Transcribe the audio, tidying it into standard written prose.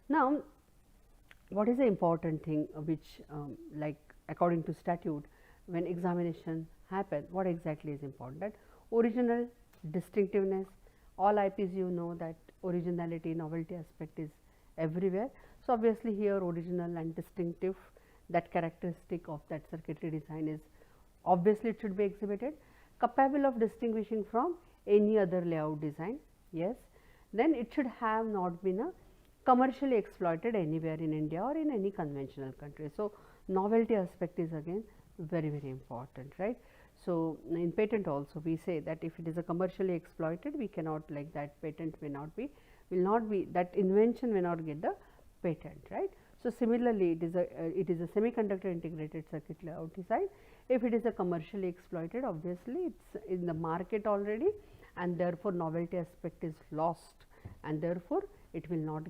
Now, what is the important thing which like according to statute, when examination happen, what exactly is important? That original distinctiveness, all IPs you know that originality, novelty aspect is everywhere. So, obviously, here original and distinctive, that characteristic of that circuitry design is obviously it should be exhibited, capable of distinguishing from any other layout design, yes. Then it should have not been a commercially exploited anywhere in India or in any conventional country. So, novelty aspect is again very important, right. So, in patent also we say that if it is a commercially exploited, we cannot, like that patent may not be, will not be, that invention may not get the patent, right. So, similarly it is a semiconductor integrated circuit layout design. If it is a commercially exploited, obviously it is in the market already, and therefore novelty aspect is lost, and therefore it will not